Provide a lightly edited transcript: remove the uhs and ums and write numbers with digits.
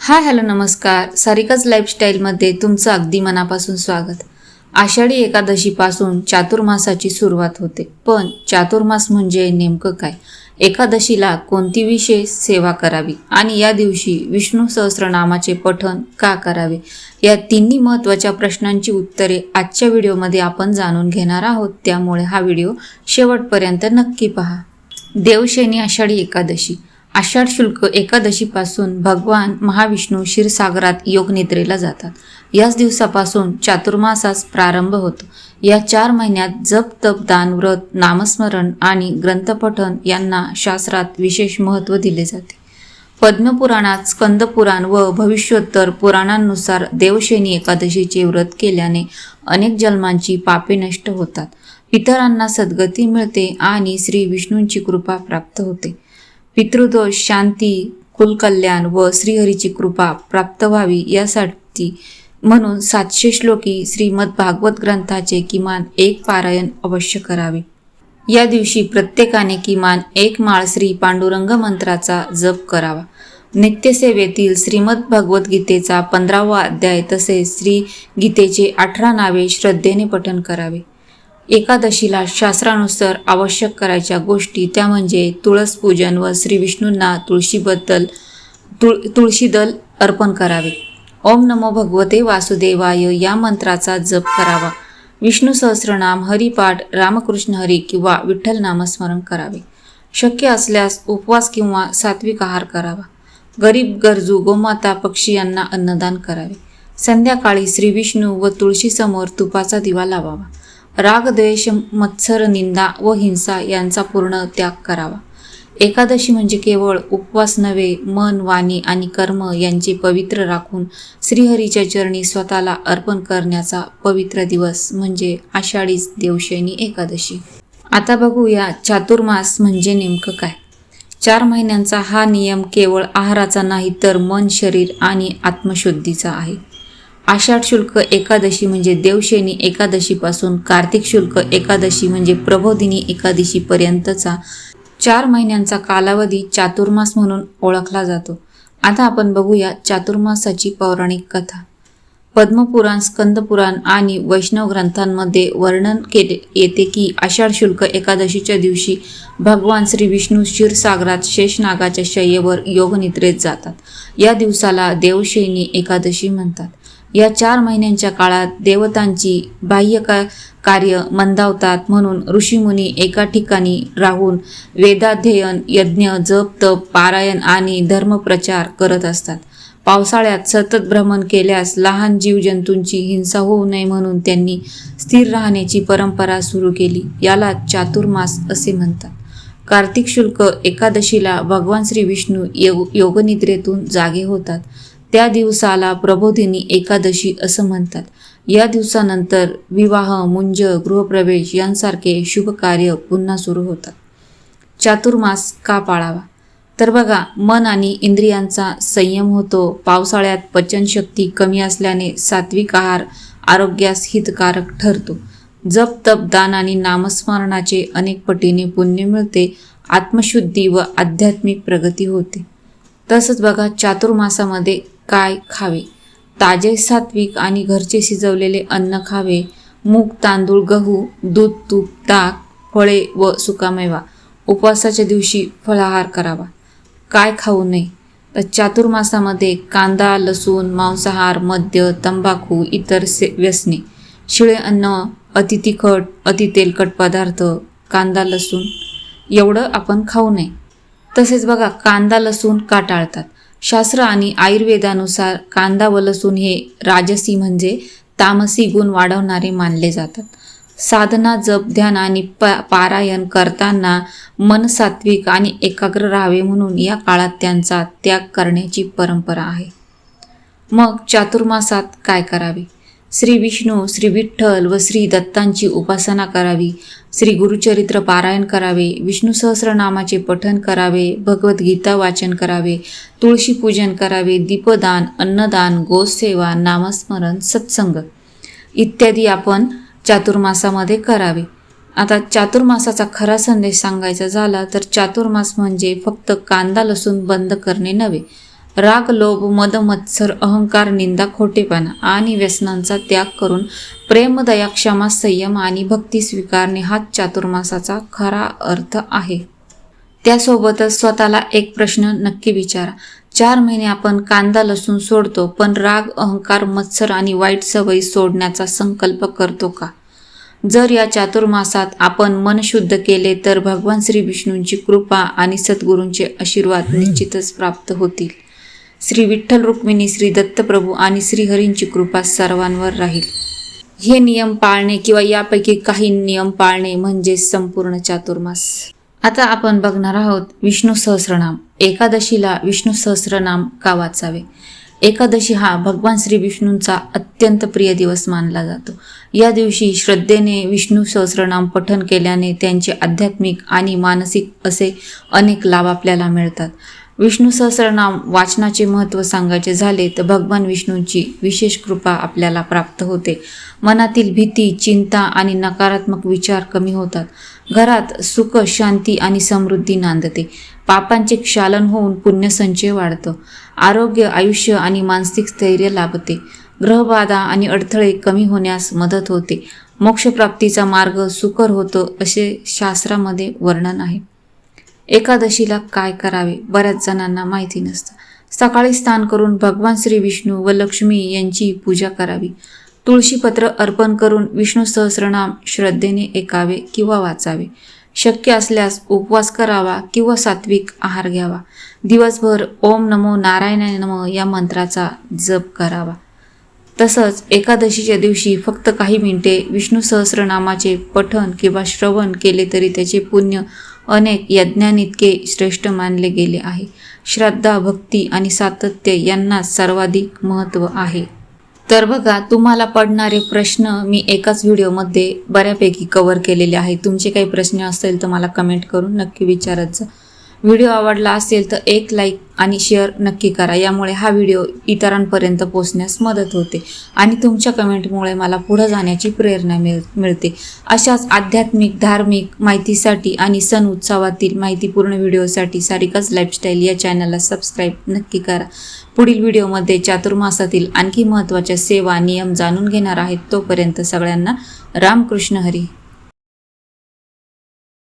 Hi hello नमस्कार. सारिकाच लाईफस्टाईलमध्ये तुमचं अगदी मनापासून स्वागत. आषाढी एकादशीपासून चातुर्मासाची सुरुवात होते. पण चातुर्मास म्हणजे नेमकं काय? एकादशीला कोणती विशेष सेवा करावी आणि या दिवशी विष्णू सहस्रनामाचे पठण का करावे, या तिन्ही महत्त्वाच्या प्रश्नांची उत्तरे आजच्या व्हिडिओमध्ये आपण जाणून घेणार आहोत. त्यामुळे हा व्हिडिओ शेवटपर्यंत नक्की पहा. देवशयनी आषाढी एकादशी. आषाढ शुल्क एकादशीपासून भगवान महाविष्णू क्षीरसागरात योगनिद्रेला जातात. याच दिवसापासून चातुर्मासास प्रारंभ होतो. या 4 महिन्यात जप, तप, दान, व्रत, नामस्मरण आणि ग्रंथपठण यांना शास्त्रात विशेष महत्त्व दिले जाते. पद्मपुराणात, स्कंदपुराण व भविष्योत्तर पुराणांनुसार देवशयनी एकादशीचे व्रत केल्याने अनेक जन्मांची पापे नष्ट होतात, पितरांना सद्गती मिळते आणि श्री विष्णूंची कृपा प्राप्त होते. पितृदोष शांती, कुलकल्याण व श्रीहरीची कृपा प्राप्त व्हावी यासाठी म्हणून 700 श्लोकी श्रीमद भागवत ग्रंथाचे किमान 1 पारायण अवश्य करावे. या दिवशी प्रत्येकाने किमान 1 माळ श्री पांडुरंग मंत्राचा जप करावा. नित्यसेवेतील श्रीमद भगवद्गीतेचा 15वा अध्याय तसेच श्री गीतेचे 18 नावे श्रद्धेने पठण करावे. एकादशीला शास्त्रानुसार आवश्यक करायच्या गोष्टी त्या म्हणजे तुळस पूजन व श्री विष्णूंना तुळशी दल अर्पण करावे. ओम नमो भगवते वासुदेवाय या मंत्राचा जप करावा. विष्णू सहस्रनाम, हरिपाठ, रामकृष्ण हरी किंवा विठ्ठल नामस्मरण करावे. शक्य असल्यास उपवास किंवा सात्विक आहार करावा. गरीब गरजू, गोमाता, पक्षी यांना अन्नदान करावे. संध्याकाळी श्री विष्णू व तुळशीसमोर तुपाचा दिवा लावावा. राग, द्वेष, मत्सर, निंदा व हिंसा यांचा पूर्ण त्याग करावा. एकादशी म्हणजे केवळ उपवास नव्हे, मन, वाणी आणि कर्म यांचे पवित्र राखून श्रीहरीच्या चरणी स्वतःला अर्पण करण्याचा पवित्र दिवस म्हणजे आषाढी देवशयनी एकादशी. आता बघूया चातुर्मास म्हणजे नेमकं काय. 4 महिन्यांचा हा नियम केवळ आहाराचा नाही तर मन, शरीर आणि आत्मशुद्धीचा आहे. आषाढ शुल्क एकादशी म्हणजे देवशयनी एकादशीपासून कार्तिक शुल्क एकादशी म्हणजे प्रबोधिनी एकादशीपर्यंतचा 4 महिन्यांचा कालावधी चातुर्मास म्हणून ओळखला जातो. आता आपण बघूया चातुर्मासाची पौराणिक कथा. पद्मपुराण, स्कंदपुराण आणि वैष्णव ग्रंथांमध्ये वर्णन केले येते की आषाढ शुल्क एकादशीच्या दिवशी भगवान श्री विष्णू क्षीरसागरात शेषनागाच्या शय्येवर योगनिद्रेत जातात. या दिवसाला देवशयनी एकादशी म्हणतात. या 4 महिन्यांच्या काळात देवतांची बाह्य कार्य मंदावतात, म्हणून ऋषीमुनी एका ठिकाणी राहून वेदाध्ययन, यज्ञ, जप, तप, पारायण आणि धर्मप्रचार करत असतात. पावसाळ्यात सतत भ्रमण केल्यास लहान जीवजंतूंची हिंसा होऊ नये म्हणून त्यांनी स्थिर राहण्याची परंपरा सुरू केली. याला चातुर्मास असे म्हणतात. कार्तिक शुल्क एकादशीला भगवान श्री विष्णू योगनिद्रेतून जागे होतात. त्या दिवसाला प्रबोधिनी एकादशी असं म्हणतात. या दिवसानंतर विवाह, मुंज, गृहप्रवेश यांसारखे शुभ कार्य पुन्हा सुरू होतात. चातुर्मास का पाळावा? तर बघा, मन आणि इंद्रियांचा संयम होतो. पावसाळ्यात पचनशक्ती कमी असल्याने सात्विक आहार आरोग्यास हितकारक ठरतो. जप, तप, दान आणि नामस्मरणाचे अनेक पटीने पुण्य मिळते. आत्मशुद्धी व आध्यात्मिक प्रगती होते. तसंच बघा, चातुर्मासामध्ये काय खावे? ताजे, सात्विक आणि घरचे शिजवलेले अन्न खावे. मूग, तांदूळ, गहू, दूध, तूप, ताक, फळे व सुकामेवा. उपवासाच्या दिवशी फळाहार करावा. काय खाऊ नये? तर चातुर्मासामध्ये कांदा, लसूण, मांसाहार, मद्य, तंबाखू, इतर व्यसने, शिळे अन्न, अति तिखट, अति तेलकट पदार्थ, कांदा, लसूण एवढं आपण खाऊ नये. तसेच बघा, कांदा, लसूण का टाळतात? शास्त्र आणि आयुर्वेदानुसार कांदा व लसूण हे राजसी म्हणजे तामसी गुण वाढवणारे मानले जातात. साधना, जप, ध्यान आणि पारायण करताना मन सात्विक आणि एकाग्र राहावे म्हणून या काळात त्यांचा त्याग करण्याची परंपरा आहे. मग चातुर्मासात काय करावे? श्री विष्णू, श्री विठ्ठल व श्री दत्तांची उपासना करावी. श्री गुरुचरित्र पारायण करावे. विष्णू सहस्रनामाचे पठण करावे. भगवद्गीता वाचन करावे. तुळशी पूजन करावे. दीपदान, अन्नदान, गोसेवा, नामस्मरण, सत्संग इत्यादी आपण चातुर्मासामध्ये करावे. आता चातुर्मासाचा खरा संदेश सांगायचा झाला तर चातुर्मास म्हणजे फक्त कांदा लसूण बंद करणे नव्हे, राग, लोभ, मद, मत्सर, अहंकार, निंदा, खोटेपणा आणि व्यसनांचा त्याग करून प्रेम, दया, क्षमा, संयम आणि भक्ती स्वीकारणे हा चातुर्मासाचा खरा अर्थ आहे. त्यासोबतच स्वतःला एक प्रश्न नक्की विचारा. 4 महिने आपण कांदा लसूण सोडतो, पण राग, अहंकार, मत्सर आणि वाईट सवयी सोडण्याचा संकल्प करतो का? जर या चातुर्मासात आपण मन शुद्ध केले तर भगवान श्री विष्णूंची कृपा आणि सद्गुरूंचे आशीर्वाद निश्चितच प्राप्त होतील. श्री विठ्ठल रुक्मिणी, श्री दत्तप्रभू आणि श्रीहरींची कृपा सर्वांवर राहील. हे नियम पाळणे किंवा यापैकी काही नियम पाळणे म्हणजे संपूर्ण चातुर्मास. आता आपण बघणार आहोत विष्णू सहस्रनाम. एकादशीला विष्णू सहस्रनाम का वाचावे? एकादशी हा भगवान श्री विष्णूंचा अत्यंत प्रिय दिवस मानला जातो. या दिवशी श्रद्धेने विष्णू सहस्रनाम पठण केल्याने त्यांचे आध्यात्मिक आणि मानसिक असे अनेक लाभ आपल्याला मिळतात. विष्णू सहस्रनाम वाचनाचे महत्त्व सांगायचे झाले तर भगवान विष्णूंची विशेष कृपा आपल्याला प्राप्त होते. मनातील भीती, चिंता आणि नकारात्मक विचार कमी होतात. घरात सुख, शांती आणि समृद्धी नांदते. पापांचे क्षालन होऊन पुण्यसंचय वाढतं. आरोग्य, आयुष्य आणि मानसिक स्थैर्य लाभते. ग्रहबाधा आणि अडथळे कमी होण्यास मदत होते. मोक्षप्राप्तीचा मार्ग सुकर होतो असे शास्त्रामध्ये वर्णन आहे. एकादशीला काय करावे? बऱ्याच जणांना माहिती नसतं. सकाळी स्नान करून भगवान श्री विष्णू व लक्ष्मी यांची पूजा करावी. तुळशीपत्र अर्पण करून विष्णू सहस्रनाम श्रद्धेने ऐकावे किंवा वाचावे. शक्य असल्यास उपवास करावा किंवा सात्विक आहार घ्यावा. दिवसभर ओम नमो नारायणाय नमः या मंत्राचा जप करावा. तसंच एकादशीच्या दिवशी फक्त काही मिनिटे विष्णू सहस्रनामाचे पठण किंवा श्रवण केले तरी त्याचे पुण्य अनेक यज्ञांइतके श्रेष्ठ मानले गेले आहे. श्रद्धा, भक्ती आणि सातत्य यांना सर्वाधिक महत्त्व आहे. तर बघा, तुम्हाला पडणारे प्रश्न मी एकाच व्हिडिओमध्ये बऱ्यापैकी कव्हर केलेले आहेत. तुमचे काही प्रश्न असेल तर मला कमेंट करून नक्की विचारत जा. व्हिडिओ आवडला असेल तर एक लाईक आणि शेअर नक्की करा. यामुळे हा व्हिडिओ इतरांपर्यंत पोहोचण्यास मदत होते आणि तुमच्या कमेंटमुळे मला पुढे जाण्याची प्रेरणा मिळते. अशाच आध्यात्मिक, धार्मिक माहितीसाठी आणि सण उत्सवातील माहितीपूर्ण व्हिडिओसाठी सारिकाज लाईफस्टाईल या चॅनलला सबस्क्राईब नक्की करा. पुढील व्हिडिओमध्ये चातुर्मासातील आणखी महत्त्वाच्या सेवा, नियम जाणून घेणार आहेत. तोपर्यंत सगळ्यांना रामकृष्ण हरी.